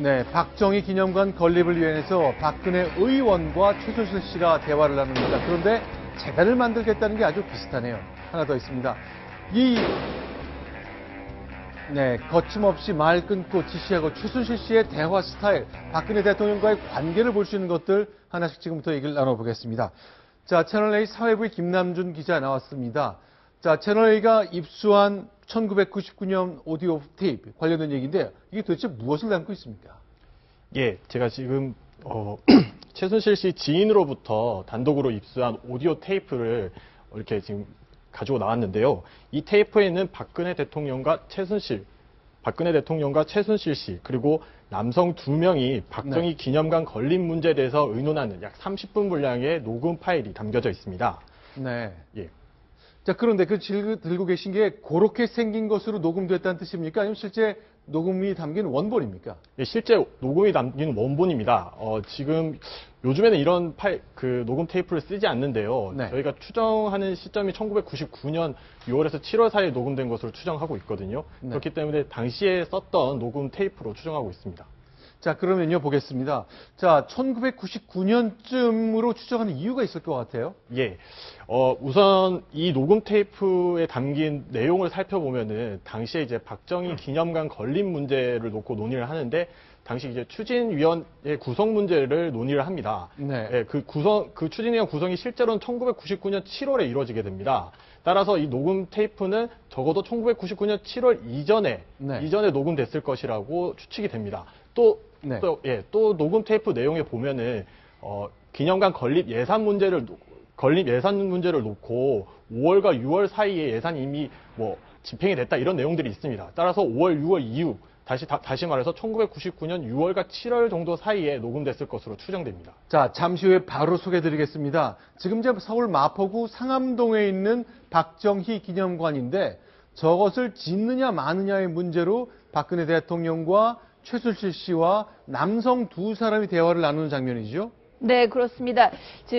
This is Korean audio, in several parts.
네, 박정희 기념관 건립을 위해서 박근혜 의원과 최순실 씨가 대화를 나눕니다. 그런데 재단을 만들겠다는 게 아주 비슷하네요. 하나 더 있습니다. 거침없이 말 끊고 지시하고 최순실 씨의 대화 스타일, 박근혜 대통령과의 관계를 볼 수 있는 것들 하나씩 지금부터 얘기를 나눠보겠습니다. 자, 채널A 사회부의 김남준 기자 나왔습니다. 자, 채널A가 입수한 1999년 오디오 테이프 관련된 얘기인데 이게 도대체 무엇을 담고 있습니까? 예, 제가 지금 최순실 씨 지인으로부터 단독으로 입수한 오디오 테이프를 이렇게 지금 가지고 나왔는데요. 이 테이프에는 박근혜 대통령과 최순실 씨 그리고 남성 2명이 박정희 기념관 건립 문제에 대해서 의논하는 약 30분 분량의 녹음 파일이 담겨져 있습니다. 네. 예. 자, 그런데 들고 계신 게 그렇게 생긴 것으로 녹음됐다는 뜻입니까? 아니면 실제 녹음이 담긴 원본입니까? 예, 실제 녹음이 담긴 원본입니다. 지금 요즘에는 이런 녹음 테이프를 쓰지 않는데요. 네. 저희가 추정하는 시점이 1999년 6월에서 7월 사이에 녹음된 것으로 추정하고 있거든요. 네. 그렇기 때문에 당시에 썼던 녹음 테이프로 추정하고 있습니다. 자, 그러면요, 보겠습니다. 자, 1999년쯤으로 추정하는 이유가 있을 것 같아요. 예. 우선 이 녹음 테이프에 담긴 내용을 살펴보면은 당시에 이제 박정희 기념관 건립 문제를 놓고 논의를 하는데 당시 이제 추진위원회 구성 문제를 논의를 합니다. 네. 예, 그 추진위원 구성이 실제로는 1999년 7월에 이루어지게 됩니다. 따라서 이 녹음 테이프는 적어도 1999년 7월 이전에 녹음됐을 것이라고 추측이 됩니다. 또 녹음 테이프 내용에 보면은 기념관 건립 예산 문제를 놓고 5월과 6월 사이에 예산이 이미 집행이 됐다 이런 내용들이 있습니다. 따라서 5월, 6월 이후 다시 말해서 1999년 6월과 7월 정도 사이에 녹음됐을 것으로 추정됩니다. 자, 잠시 후에 바로 소개해드리겠습니다. 지금 이제 서울 마포구 상암동에 있는 박정희 기념관인데 저것을 짓느냐 마느냐의 문제로 박근혜 대통령과 최순실 씨와 남성 2사람이 대화를 나누는 장면이죠. 네, 그렇습니다.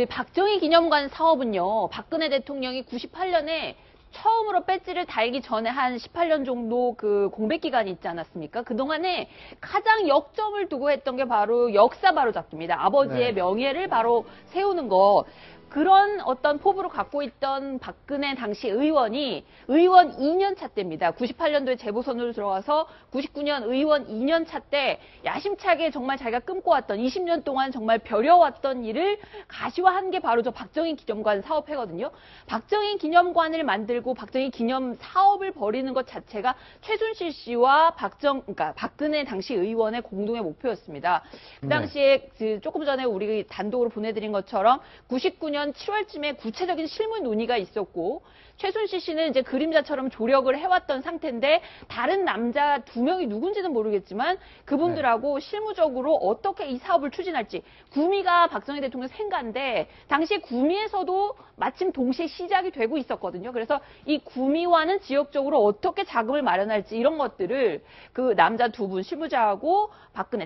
박정희 기념관 사업은요, 박근혜 대통령이 98년에 처음으로 배지를 달기 전에 한 18년 정도 그 공백 기간이 있지 않았습니까? 그동안에 가장 역점을 두고 했던 게 바로 역사 바로잡기입니다. 아버지의 명예를 바로 세우는 것. 그런 어떤 포부를 갖고 있던 박근혜 당시 의원이 의원 2년 차 때입니다. 98년도에 재보선으로 들어와서 99년 의원 2년 차 때 야심차게 정말 자기가 꿈꿔왔던 20년 동안 정말 벼려왔던 일을 가시화한 게 바로 저 박정희 기념관 사업회거든요. 박정희 기념관을 만들고 박정희 기념 사업을 벌이는 것 자체가 최순실 씨와 그러니까 박근혜 당시 의원의 공동의 목표였습니다. 그 당시에 조금 전에 우리 단독으로 보내드린 것처럼 99년 7월쯤에 구체적인 실무 논의가 있었고 최순실 씨는 이제 그림자처럼 조력을 해왔던 상태인데 다른 남자 2명이 누군지는 모르겠지만 그분들하고 실무적으로 어떻게 이 사업을 추진할지 구미가 박정희 대통령 생가인데 당시 구미에서도 마침 동시에 시작이 되고 있었거든요. 그래서 이 구미와는 지역적으로 어떻게 자금을 마련할지 이런 것들을 그 남자 2분 실무자하고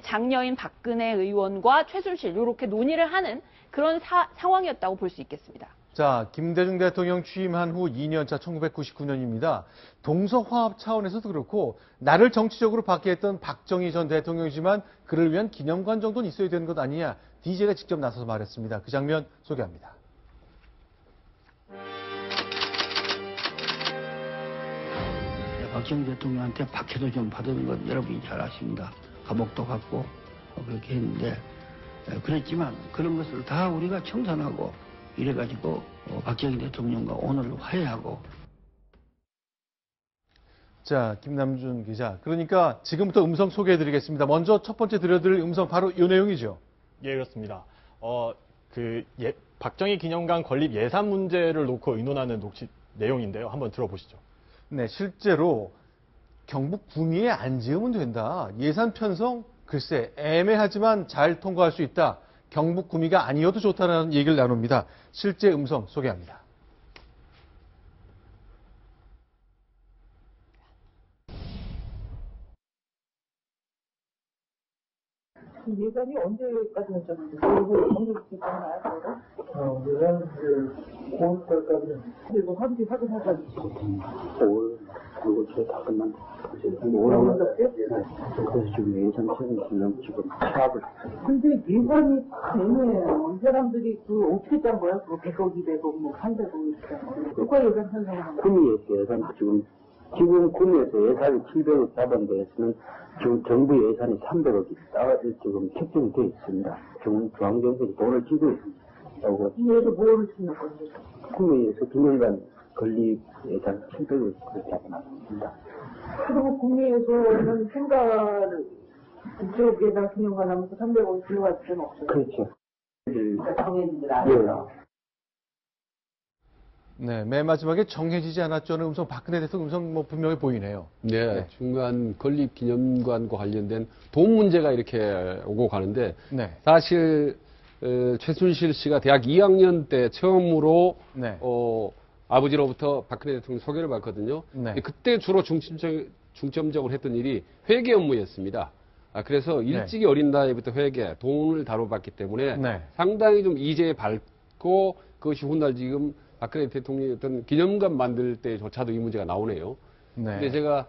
장녀인 박근혜 의원과 최순실 이렇게 논의를 하는 그런 상황이었다고 볼 수 있겠습니다. 자, 김대중 대통령 취임한 후 2년차 1999년입니다. 동서화합 차원에서도 그렇고 나를 정치적으로 받게 했던 박정희 전 대통령이지만 그를 위한 기념관 정도는 있어야 되는 것 아니냐. DJ가 직접 나서서 말했습니다. 그 장면 소개합니다. 박정희 대통령한테 박해도 좀 받은 것 여러분이 잘 아십니다. 감옥도 갔고 그렇게 했는데 그랬지만 그런 것을 다 우리가 청산하고 이래가지고 박정희 대통령과 오늘 화해하고. 자, 김남준 기자. 그러니까 지금부터 음성 소개해드리겠습니다. 먼저 첫 번째 들려드릴 음성 바로 이 내용이죠. 예, 그렇습니다. 박정희 기념관 건립 예산 문제를 놓고 의논하는 내용인데요. 한번 들어보시죠. 네, 실제로 경북 구미에 안 지으면 된다. 예산 편성 글쎄 애매하지만 잘 통과할 수 있다. 경북 구미가 아니어도 좋다는 얘기를 나눕니다. 실제 음성 소개합니다. 예산이 언제까지 결정하는지 언제부터 나요? 예산은 이제 9월달까지. 이거 한뒤 확인해가지고. 5월. 그리고 저다 끝난다. 뭐라고? 그래서 지금 예산 책임지는 지금 파악을. 근데 예산이 되면 이 사람들이 그 어떻게 짠 거야? 그거 100억, 200억, 뭐 300억 이렇게. 누가 예산 편성을 한 거야? 구미에서 예산 지금 구미에서 예산이 700억 잡은 데에서는 지금 정부 예산이 300억이 지금 책정이 되어 있습니다. 중앙정부에서 돈을 쥐고 있습니다. 그리고 구미에서 뭐를 주는 건데? 구미에서 기념관 건립 예산 700억 그렇게 잡아놨습니다. 그리고 구미에서는 생가를 이쪽에다 기념관 하면서 300억 들어갈 필요는 없어요. 그렇죠. 그러니까 정해진 줄 알아요. 네, 맨 마지막에 정해지지 않았죠는 음성, 박근혜 대통령 음성 뭐 분명히 보이네요. 네, 중간 건립 기념관과 관련된 돈 문제가 이렇게 오고 가는데 네. 사실 최순실 씨가 대학 2학년 때 처음으로 네. 아버지로부터 박근혜 대통령 소개를 받거든요. 네. 그때 주로 중점적으로 했던 일이 회계 업무였습니다. 그래서 일찍이 어린 나이부터 회계, 돈을 다뤄봤기 때문에 네. 상당히 좀 이제에 밝고 그것이 훗날 지금 박근혜 대통령이 어떤 기념관 만들 때조차도 이 문제가 나오네요. 네. 근데 제가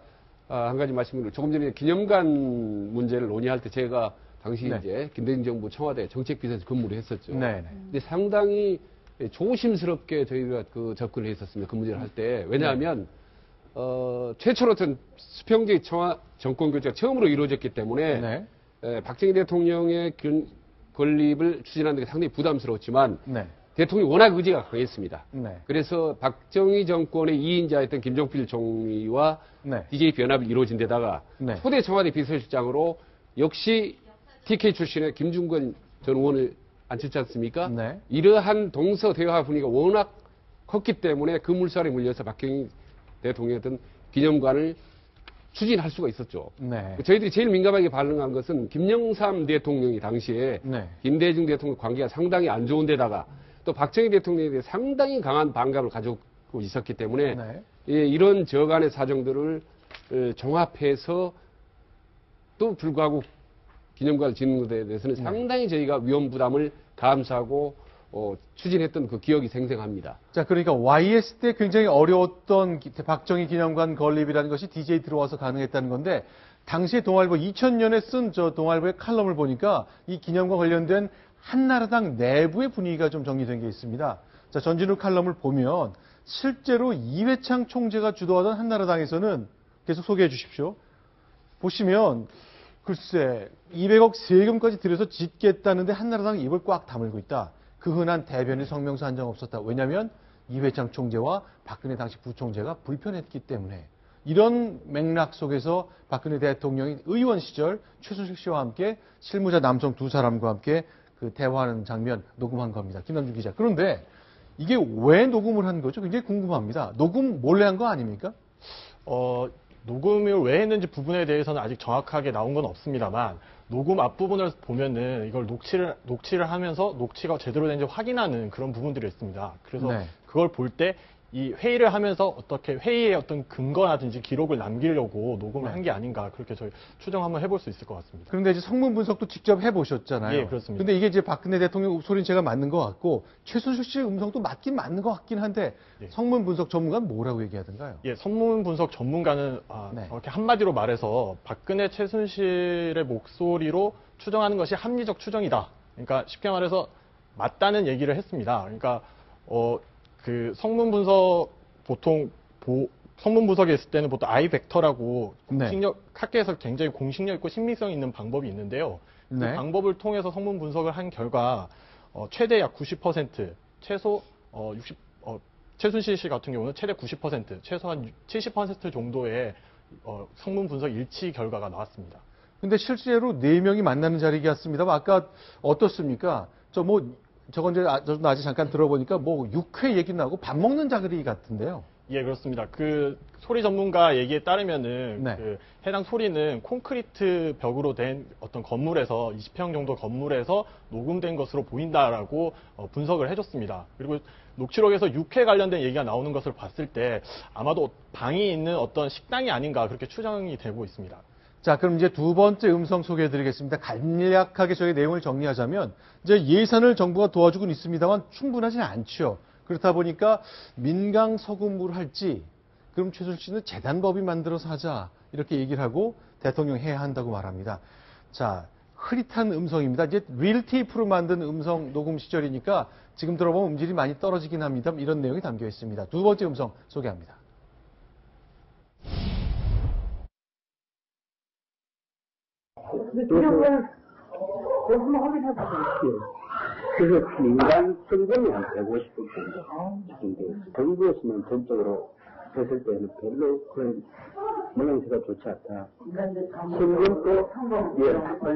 한 가지 말씀을 조금 전에 기념관 문제를 논의할 때 제가 당시 네. 이제 김대중 정부 청와대 정책비서에서 근무를 했었죠. 네. 근데 상당히 조심스럽게 저희가 그 접근을 했었습니다. 그 문제를 할 때. 왜냐하면 최초로 어떤 수평적 정권 교체가 처음으로 이루어졌기 때문에 네. 박정희 대통령의 건립을 추진하는 게 상당히 부담스러웠지만 네. 대통령이 워낙 의지가 강했습니다. 네. 그래서 박정희 정권의 2인자였던 김종필 총리와 네. DJP 연합이 이루어진 데다가 네. 초대 청와대 비서실장으로 역시 TK 출신의 김중건 전 의원을 앉혔지 않습니까? 네. 이러한 동서대화 분위기가 워낙 컸기 때문에 그 물살에 물려서 박정희 대통령의 어떤 기념관을 추진할 수가 있었죠. 네. 저희들이 제일 민감하게 반응한 것은 김영삼 대통령이 당시에 네. 김대중 대통령 관계가 상당히 안 좋은 데다가 또 박정희 대통령에 대해 상당히 강한 반감을 가지고 있었기 때문에 네. 이런 저간의 사정들을 종합해서 또 불구하고 기념관을 짓는 것에 대해서는 상당히 저희가 위험 부담을 감수하고 추진했던 그 기억이 생생합니다. 자, 그러니까 YS 때 굉장히 어려웠던 박정희 기념관 건립이라는 것이 DJ 들어와서 가능했다는 건데, 당시에 동아일보 2000년에 쓴 저 동아일보의 칼럼을 보니까 이 기념관 관련된 한나라당 내부의 분위기가 좀 정리된 게 있습니다. 자, 전진우 칼럼을 보면 실제로 이회창 총재가 주도하던 한나라당에서는 계속 소개해 주십시오. 보시면 글쎄 200억 세금까지 들여서 짓겠다는데 한나라당이 입을 꽉 다물고 있다. 그 흔한 대변인 성명서 한 장 없었다. 왜냐하면 이회창 총재와 박근혜 당시 부총재가 불편했기 때문에. 이런 맥락 속에서 박근혜 대통령이 의원 시절 최순실 씨와 함께 실무자 남성 두 사람과 함께 그 대화하는 장면 녹음한 겁니다. 김남준 기자. 그런데 이게 왜 녹음을 한 거죠? 굉장히 궁금합니다. 녹음 몰래 한 거 아닙니까? 녹음을 왜 했는지 부분에 대해서는 아직 정확하게 나온 건 없습니다만 녹음 앞부분을 보면은 이걸 녹취를 하면서 녹취가 제대로 되는지 확인하는 그런 부분들이 있습니다. 그래서 네. 그걸 볼 때 이 회의를 하면서 어떻게 회의의 어떤 근거라든지 기록을 남기려고 녹음을 한 게 아닌가 그렇게 저희 추정 한번 해볼 수 있을 것 같습니다. 그런데 이제 성문 분석도 직접 해보셨잖아요. 예, 그렇습니다. 근데 이게 이제 박근혜 대통령 소리는 제가 맞는 것 같고 최순실 씨의 음성도 맞긴 맞는 것 같긴 한데 예. 성문 분석 전문가는 뭐라고 얘기하던가요? 예, 선문 분석 전문가는 네. 이렇게 한마디로 말해서 박근혜 최순실의 목소리로 추정하는 것이 합리적 추정이다. 그러니까 쉽게 말해서 맞다는 얘기를 했습니다. 그러니까 그 성문 분석 보통 성문 분석에 있을 때는 보통 I 벡터라고 공식력 학계에서 굉장히 공식력 있고 신빙성 있는 방법이 있는데요. 네. 그 방법을 통해서 성문 분석을 한 결과 최대 약 90%, 최소 60 최순실 씨 같은 경우는 최대 90%, 최소한 70% 정도의 성문 분석 일치 결과가 나왔습니다. 근데 실제로 4명이 만나는 자리였습니다만 아까 어떻습니까? 저건 저도 아직 잠깐 들어보니까 육회 얘기 나고 밥 먹는 자리 같은데요. 예, 그렇습니다. 그 소리 전문가 얘기에 따르면은 네. 그 해당 소리는 콘크리트 벽으로 된 어떤 건물에서 20평 정도 건물에서 녹음된 것으로 보인다라고 분석을 해줬습니다. 그리고 녹취록에서 육회 관련된 얘기가 나오는 것을 봤을 때 아마도 방이 있는 어떤 식당이 아닌가 그렇게 추정이 되고 있습니다. 자, 그럼 이제 두 번째 음성 소개해드리겠습니다. 간략하게 저희 내용을 정리하자면 이제 예산을 정부가 도와주고는 있습니다만 충분하지는 않죠. 그렇다 보니까 민강 서금으로 할지 그럼 최순실 씨는 재단법인 만들어서 하자 이렇게 얘기를 하고 대통령 해야 한다고 말합니다. 자, 흐릿한 음성입니다. 이제 릴 테이프로 만든 음성 녹음 시절이니까 지금 들어보면 음질이 많이 떨어지긴 합니다. 이런 내용이 담겨 있습니다. 두 번째 음성 소개합니다. 한번 확인해보세요. 그래서 민간 성금이 한 150% 정도. 정부였으면 전적으로 했을 때는 별로 그 모양새가 좋지 않다. 성금도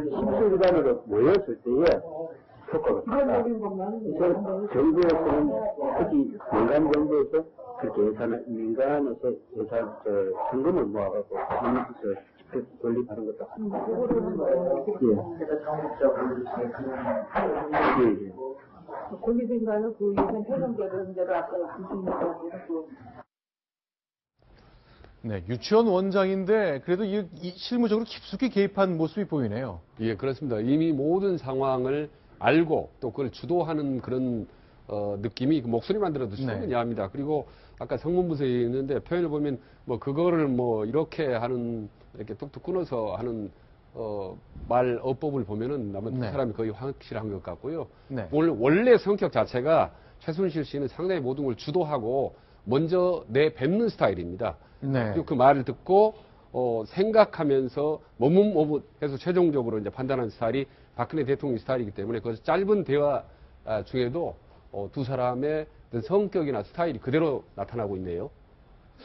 십수기관으로 모였을 때에 효과가 크다. 그래서 정부에서는 특히 민간 정부에서 그렇게 민간에서 성금을 모아가지고 집회 돌립하는 것도 권리생가는 그 예산 표정대로 아까 말씀드린 네, 유치원 원장인데 그래도 이 실무적으로 깊숙이 개입한 모습이 보이네요. 예, 그렇습니다. 이미 모든 상황을 알고 또 그걸 주도하는 그런 느낌이 목소리만 들어도 충분히 합니다. 그리고 아까 성문부서에 있는데 표현을 보면 뭐 그거를 뭐 이렇게 하는 이렇게 뚝뚝 끊어서 하는 말 어법을 보면은 아마 그 사람이 거의 확실한 것 같고요. 원래 성격 자체가 최순실 씨는 상당히 모든 걸 주도하고 먼저 내뱉는 스타일입니다. 그리고 그 말을 듣고 생각하면서 머뭇머뭇해서 최종적으로 이제 판단하는 스타일이 박근혜 대통령 스타일이기 때문에 그 짧은 대화 중에도 두 사람의 성격이나 스타일이 그대로 나타나고 있네요.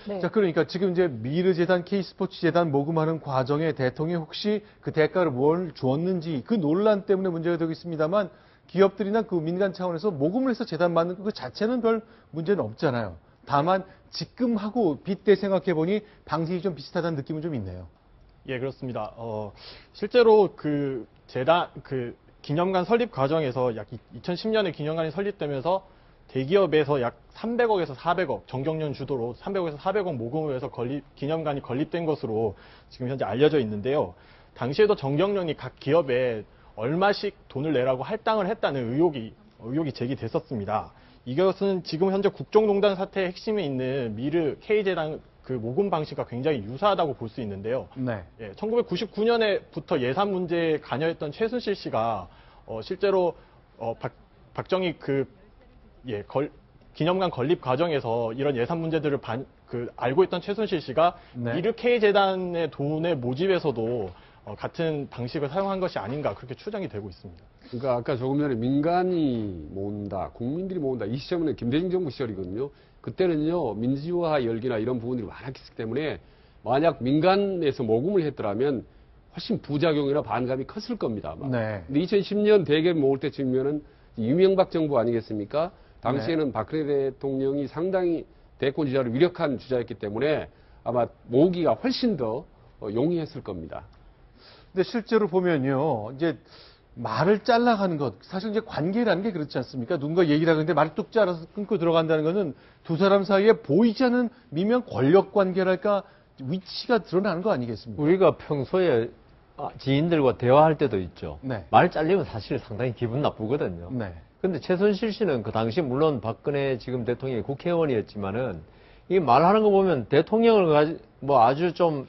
네. 자, 그러니까 지금 이제 미르재단, K스포츠재단 모금하는 과정에 대통령이 혹시 그 대가를 뭘 주었는지 그 논란 때문에 문제가 되고 있습니다만 기업들이나 그 민간 차원에서 모금을 해서 재단 만든 그 자체는 별 문제는 없잖아요. 다만 지금하고 빗대 생각해 보니 방식이 좀 비슷하다는 느낌은 좀 있네요. 예, 그렇습니다. 실제로 그 재단, 기념관 설립 과정에서 약 2010년에 기념관이 설립되면서 대기업에서 약 300억에서 400억, 정경련 주도로 300억에서 400억 모금을 해서 기념관이 건립된 것으로 지금 현재 알려져 있는데요. 당시에도 정경련이 각 기업에 얼마씩 돈을 내라고 할당을 했다는 의혹이 제기됐었습니다. 이것은 지금 현재 국정농단 사태의 핵심에 있는 미르 K재단 그 모금 방식과 굉장히 유사하다고 볼 수 있는데요. 예, 1999년에부터 예산 문제에 관여했던 최순실 씨가 실제로 박정희 기념관 건립 과정에서 이런 예산 문제들을 알고 있던 최순실 씨가 미르 K재단의 돈의 모집에서도 같은 방식을 사용한 것이 아닌가 그렇게 추정이 되고 있습니다. 그러니까 아까 조금 전에 민간이 모은다, 국민들이 모은다 이 시점은 김대중 정부 시절이거든요. 그때는요 민주화 열기나 이런 부분들이 많았기 때문에 만약 민간에서 모금을 했더라면 훨씬 부작용이나 반감이 컸을 겁니다. 근데 2010년 대개를 모을 때쯤이면은 이명박 정부 아니겠습니까? 당시에는 박근혜 대통령이 상당히 대권 주자로 위력한 주자였기 때문에 아마 모으기가 훨씬 더 용이했을 겁니다. 근데 실제로 보면요, 이제 말을 잘라가는 것, 사실 이제 관계라는 게 그렇지 않습니까? 누군가 얘기를 하는데 말을 뚝 잘라서 끊고 들어간다는 것은 두 사람 사이에 보이지 않는 미묘한 권력 관계랄까 위치가 드러나는 거 아니겠습니까? 우리가 평소에 지인들과 대화할 때도 있죠. 말 잘리면 사실 상당히 기분 나쁘거든요. 근데 최순실 씨는 그 당시 물론 박근혜 지금 대통령이 국회의원이었지만은 이 말하는 거 보면 대통령을 뭐 아주 좀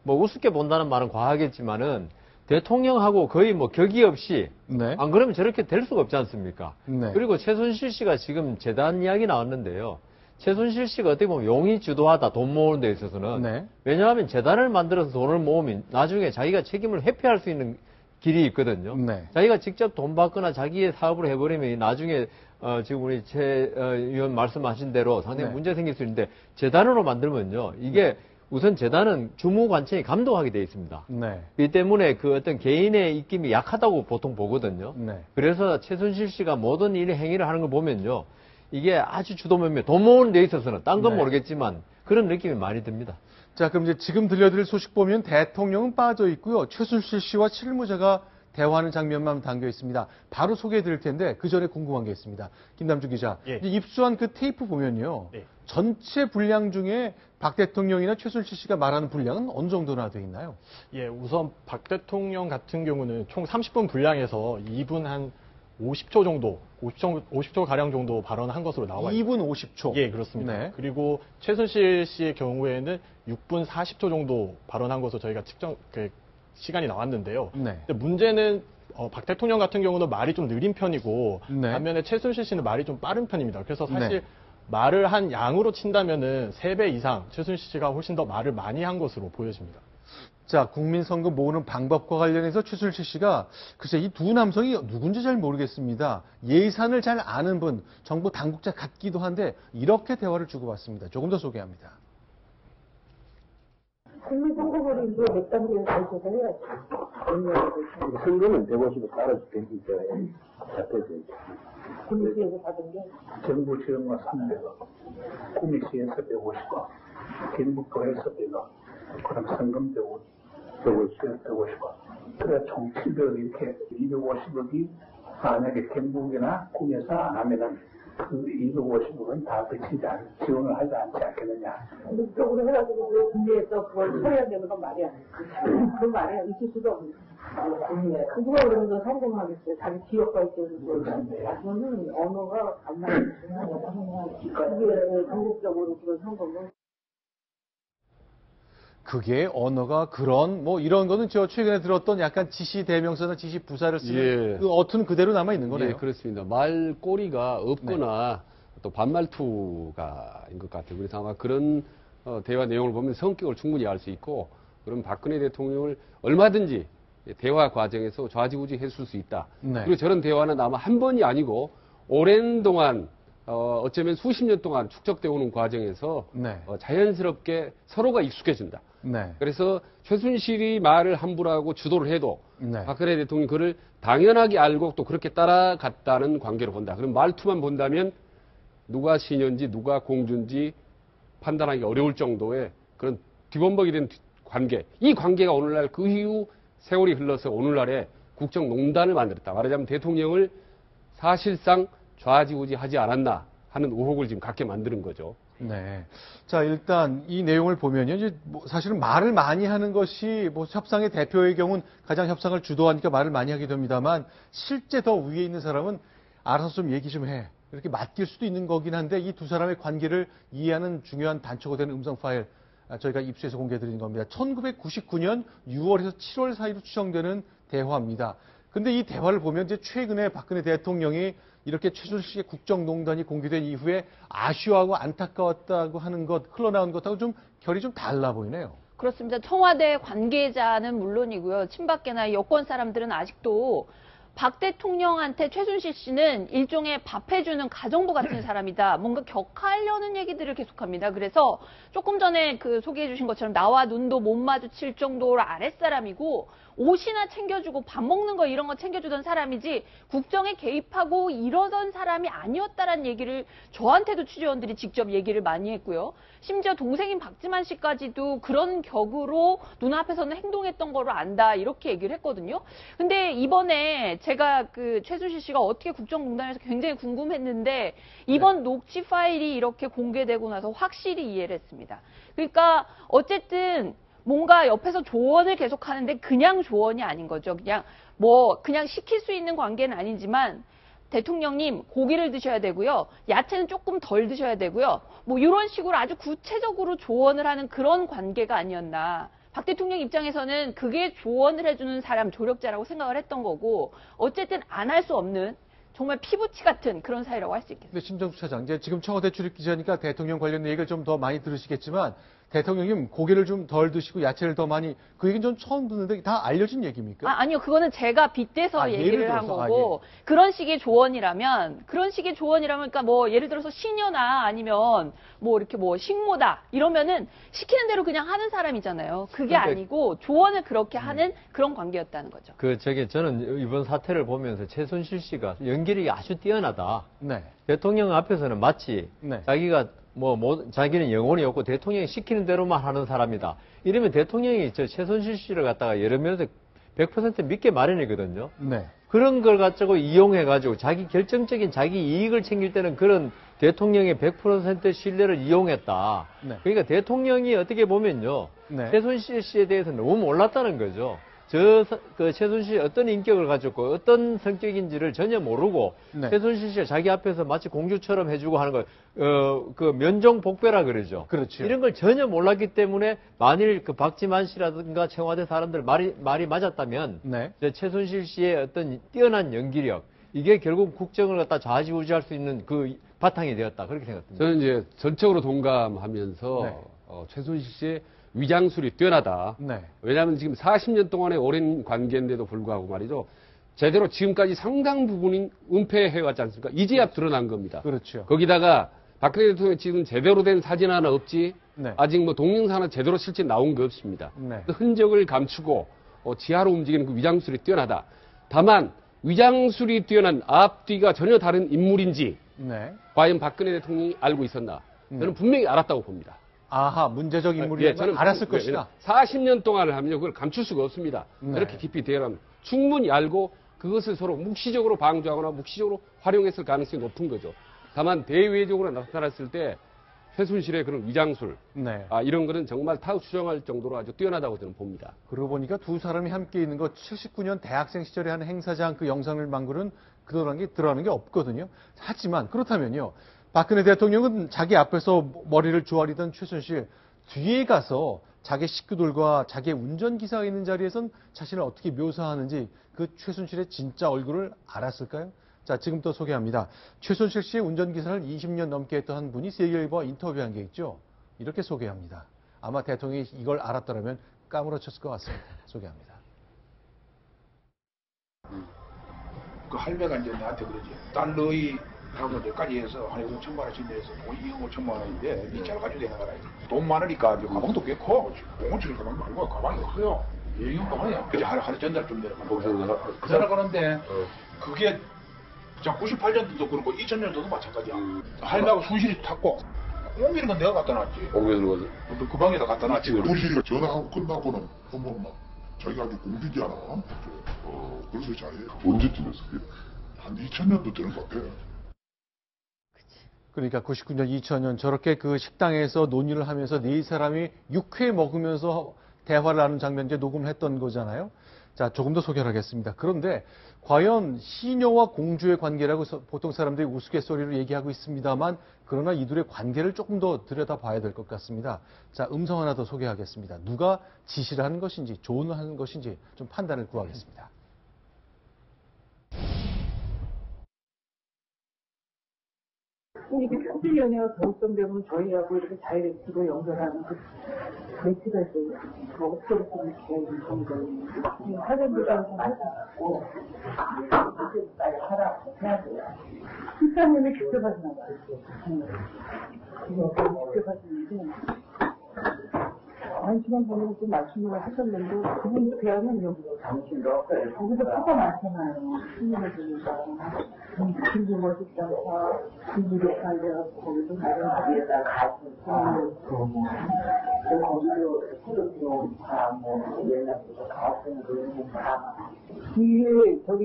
뭐 우습게 본다는 말은 과하겠지만은 대통령하고 거의 뭐 격이 없이 안 그러면 저렇게 될 수가 없지 않습니까? 그리고 최순실 씨가 지금 재단 이야기 나왔는데요. 최순실 씨가 어떻게 보면 용이 주도하다 돈 모으는 데 있어서는 왜냐하면 재단을 만들어서 돈을 모으면 나중에 자기가 책임을 회피할 수 있는 길이 있거든요. 자기가 직접 돈 받거나 자기의 사업을 해버리면 나중에 지금 우리 최 의원 말씀하신 대로 상당히 문제 생길 수 있는데 재단으로 만들면요. 이게 우선 재단은 주무관청이 감독하게 돼 있습니다. 그렇기 때문에 그 어떤 개인의 입김이 약하다고 보통 보거든요. 그래서 최순실 씨가 모든 일의 행위를 하는 걸 보면요. 이게 아주 주도면밀 돈 모으는 데 있어서는 딴 건 모르겠지만 그런 느낌이 많이 듭니다. 자, 그럼 이제 지금 들려드릴 소식 보면 대통령은 빠져 있고요. 최순실 씨와 실무자가 대화하는 장면만 담겨 있습니다. 바로 소개해 드릴 텐데 그 전에 궁금한 게 있습니다. 김남주 기자. 이제 입수한 그 테이프 보면요. 전체 분량 중에 박 대통령이나 최순실 씨가 말하는 분량은 어느 정도나 돼 있나요? 예, 우선 박 대통령 같은 경우는 총 30분 분량에서 2분 한 50초 정도, 50초 가량 정도 발언한 것으로 나와 있습니다. 2분 50초. 예, 그렇습니다. 네. 그리고 최순실 씨의 경우에는 6분 40초 정도 발언한 것으로 저희가 시간이 나왔는데요. 네. 근데 문제는 박 대통령 같은 경우는 말이 좀 느린 편이고 네. 반면에 최순실 씨는 말이 좀 빠른 편입니다. 그래서 사실 네. 말을 한 양으로 친다면은 3배 이상 최순실 씨가 훨씬 더 말을 많이 한 것으로 보여집니다. 자, 국민선거 모으는 방법과 관련해서 최순실 씨가 글쎄 이 두 남성이 누군지 잘 모르겠습니다. 예산을 잘 아는 분, 정부 당국자 같기도 한데 이렇게 대화를 주고받습니다. 조금 더 소개합니다. 국민선거법인도 몇 단계를 잘 조사해야지. 선거는 150을 따라줄 테니까 잡혀줘야지. 군수에서 받은 게 정부 지원과 300원, 구미시에서 150원, 경북도에서 100원, 그럼 성금 150원. 그래 총 700원 이렇게 250억이 만약에 경북이나 구미에서 안 하면은 그 250억은 다 지원을 하지 않지 않겠느냐. 이쪽으로 해가지고 그 군대에서 그걸 처리해야 되는 건 말이 안 돼. 그건 말이 안 있을 수도 없는. 누가 그러면 너 성공하겠어요. 자기 지역과 있어서 그거는 언어가 안 맞는 이게 전국적으로 그런 선거는. 그게 언어가 그런 뭐 이런 거는 저 최근에 들었던 약간 지시 대명사나 지시 부사를 쓰는 예. 그 어투는 그대로 남아 있는 거네요. 예, 그렇습니다. 말꼬리가 없거나 또 반말투가인 것 같아요. 그래서 아마 그런 대화 내용을 보면 성격을 충분히 알 수 있고, 그럼 박근혜 대통령을 얼마든지 대화 과정에서 좌지우지 했을 수 있다. 네. 그리고 저런 대화는 아마 한 번이 아니고 오랜 동안 어쩌면 수십 년 동안 축적되어 오는 과정에서 네. 자연스럽게 서로가 익숙해진다. 네. 그래서 최순실이 말을 함부로 하고 주도를 해도 네. 박근혜 대통령이 그를 당연하게 알고 또 그렇게 따라갔다는 관계로 본다. 그럼 말투만 본다면 누가 신현지 누가 공주인지 판단하기 어려울 정도의 그런 뒤범벅이 된 관계. 이 관계가 오늘날 그 이후 세월이 흘러서 오늘날에 국정농단을 만들었다. 말하자면 대통령을 사실상 좌지우지하지 않았나 하는 의혹을 지금 갖게 만드는 거죠. 네. 자, 일단 이 내용을 보면요. 이제 뭐 사실은 말을 많이 하는 것이 뭐 협상의 대표의 경우는 가장 협상을 주도하니까 말을 많이 하게 됩니다만 실제 더 위에 있는 사람은 알아서 좀 얘기 좀 해. 이렇게 맡길 수도 있는 거긴 한데 이 두 사람의 관계를 이해하는 중요한 단초가 되는 음성 파일 저희가 입수해서 공개해드리는 겁니다. 1999년 6월에서 7월 사이로 추정되는 대화입니다. 근데 이 대화를 보면 이제 최근에 박근혜 대통령이 이렇게 최순실 씨의 국정농단이 공개된 이후에 아쉬워하고 안타까웠다고 하는 것, 흘러나온 것하고 좀 결이 좀 달라 보이네요. 그렇습니다. 청와대 관계자는 물론이고요. 친박계나 여권 사람들은 아직도 박 대통령한테 최순실 씨는 일종의 밥해주는 가정부 같은 사람이다. 뭔가 격하려는 얘기들을 계속합니다. 그래서 조금 전에 그 소개해 주신 것처럼 나와 눈도 못 마주칠 정도로 아랫사람이고 옷이나 챙겨주고 밥 먹는 거 이런 거 챙겨주던 사람이지 국정에 개입하고 이러던 사람이 아니었다라는 얘기를 저한테도 취재원들이 직접 얘기를 많이 했고요. 심지어 동생인 박지만 씨까지도 그런 격으로 눈앞에서는 행동했던 거로 안다 이렇게 얘기를 했거든요. 근데 이번에 제가 그 최순실 씨가 어떻게 국정농단에서 굉장히 궁금했는데 이번 녹취 파일이 이렇게 공개되고 나서 확실히 이해를 했습니다. 그러니까 어쨌든 뭔가 옆에서 조언을 계속 하는데 그냥 조언이 아닌 거죠. 그냥 시킬 수 있는 관계는 아니지만 대통령님 고기를 드셔야 되고요. 야채는 조금 덜 드셔야 되고요. 뭐 이런 식으로 아주 구체적으로 조언을 하는 그런 관계가 아니었나. 박 대통령 입장에서는 그게 조언을 해주는 사람, 조력자라고 생각을 했던 거고 어쨌든 안 할 수 없는 정말 피부치 같은 그런 사이라고 할 수 있겠습니다. 근데 심정수 차장, 이제 지금 청와대 출입 기자니까 대통령 관련 얘기를 좀 더 많이 들으시겠지만 대통령님 고기를 좀 덜 드시고 야채를 더 많이 그 얘기는 좀 처음 듣는데 다 알려진 얘기입니까? 아니요. 그거는 제가 빗대서 얘기를 한 거고 그런 식의 조언이라면 그러니까 뭐 예를 들어서 시녀나 아니면 뭐 이렇게 뭐 식모다 이러면은 시키는 대로 그냥 하는 사람이잖아요. 그게 아니고 조언을 그렇게 하는 그런 관계였다는 거죠. 저는 이번 사태를 보면서 최순실 씨가 연기력이 아주 뛰어나다. 네. 대통령 앞에서는 마치 자기가 자기는 영혼이 없고 대통령이 시키는 대로만 하는 사람이다. 이러면 대통령이 최순실 씨를 갖다가 여러 면에서 100% 믿게 마련이거든요. 네. 그런 걸 가지고 이용해가지고 자기 결정적인 자기 이익을 챙길 때는 그런 대통령의 100% 신뢰를 이용했다. 네. 그러니까 대통령이 어떻게 보면요. 최순실 씨에 대해서 너무 몰랐다는 거죠. 그 최순실이 어떤 인격을 가졌고 어떤 성격인지를 전혀 모르고 네. 최순실 씨가 자기 앞에서 마치 공주처럼 해주고 하는 거, 그 면종복배라 그러죠. 그렇죠. 이런 걸 전혀 몰랐기 때문에 만일 그 박지만 씨라든가 청와대 사람들 말이 맞았다면 네. 최순실 씨의 어떤 뛰어난 연기력, 이게 결국 국정을 갖다 좌지우지할 수 있는 그 바탕이 되었다. 그렇게 생각합니다. 저는 이제 전적으로 동감하면서 네. 최순실 씨의 위장술이 뛰어나다. 네. 왜냐하면 지금 40년 동안의 오랜 관계인데도 불구하고 말이죠. 제대로 지금까지 상당 부분이 은폐해왔지 않습니까? 이제야 드러난 겁니다. 그렇죠. 거기다가 박근혜 대통령 지금 제대로 된 사진 하나 없지. 네. 아직 뭐 동영상 하나 제대로 실제 나온 게 없습니다. 네. 그 흔적을 감추고 지하로 움직이는 그 위장술이 뛰어나다. 다만 위장술이 뛰어난 앞뒤가 전혀 다른 인물인지 네. 과연 박근혜 대통령이 알고 있었나? 저는 분명히 알았다고 봅니다. 아하, 문제적 인물이 저는 알았을 것이다. 40년 동안을 하면요, 그걸 감출 수가 없습니다. 네. 그렇게 깊이 대화하면 충분히 알고 그것을 서로 묵시적으로 방조하거나 묵시적으로 활용했을 가능성이 높은 거죠. 다만 대외적으로 나타났을 때 최순실의 그런 위장술, 네. 이런 거는 정말 타후 추정할 정도로 아주 뛰어나다고 저는 봅니다. 그러고 보니까 두 사람이 함께 있는 거 79년 대학생 시절에 하는 행사장 그 영상을 망고는 드러나는 게 없거든요. 하지만 그렇다면요. 박근혜 대통령은 자기 앞에서 머리를 조아리던 최순실 뒤에 가서 자기 식구들과 자기의 운전기사가 있는 자리에선 자신을 어떻게 묘사하는지 그 최순실의 진짜 얼굴을 알았을까요? 자, 지금부터 소개합니다. 최순실 씨의 운전기사를 20년 넘게 했던 한 분이 세계일보와 인터뷰한 게 있죠. 이렇게 소개합니다. 아마 대통령이 이걸 알았더라면 까무러쳤을 것 같습니다. 소개합니다. 그 할매가 이제 나한테 그러지. 딸 너희 하고 여기까지 해서 한 5천만 원씩 내서 돈이 5천만 원인데 니 차를 가지고 되는 거라. 돈 많으니까 가방도 꽤 커. 5천원 가방 말고 가방이 커요. 예용 가방이야. 그래 하루 전달좀 내려가. 그 사람 그런데 그게 98년도도 그렇고 2000년도도 마찬가지야. 할매하고 순실이 탔고 옮기는 건 내가 갖다 놨지. 옮기는 거죠? 그 방에다 갖다 놨지. 순실이가 전화하고 끝나고는 막 자기가 아주 공주지 않아. 그래서 잘해. 언제쯤 했어요? 한 2000년도 되는 것 같아. 그러니까 99년, 2000년 저렇게 그 식당에서 논의를 하면서 네 사람이 육회 먹으면서 대화를 하는 장면 이제 녹음을 했던 거잖아요. 자, 조금 더 소개를 하겠습니다. 그런데 과연 시녀와 공주의 관계라고 보통 사람들이 우스갯소리로 얘기하고 있습니다만 그러나 이들의 관계를 조금 더 들여다봐야 될 것 같습니다. 자, 음성 하나 더 소개하겠습니다. 누가 지시를 하는 것인지 조언을 하는 것인지 좀 판단을 구하겠습니다. 이게 표준연애가 결성되면 저희하고 이렇게 다이렉트로 연결하는 그 매치가 있어요. 그 옥토부터 이렇게 연결이 사전부터 좀 하시고 이제까지 하라 해야 돼요. 실장님이 직접 하시나 봐요. 직접 하시는데 1시간 보내고 또 말씀을 하셨는데 그분 대화는 여기서 거기서 표가 많잖아요. 신문을 보니까 길고 멋있지 않다. 길부족한 데가 거기서 나름 위에다 가지고 거기도 소득도 다뭐 옛날부터 가왔으니까 이런 다 이게 저기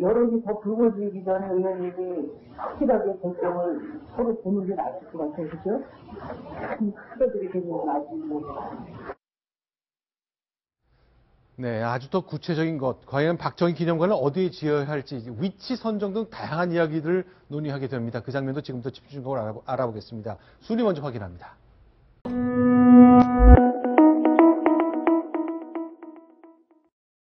여론이 더 불거지기 전에 의원님이 확실하게 결정을 서로 보는 게 나을 것 같아요. 그죠? 크게들이 되는 건 아직 네, 아주 더 구체적인 것, 과연 박정희 기념관을 어디에 지어야 할지, 위치 선정 등 다양한 이야기들을 논의하게 됩니다. 그 장면도 지금부터 집중적으로 알아보겠습니다. 순위 먼저 확인합니다.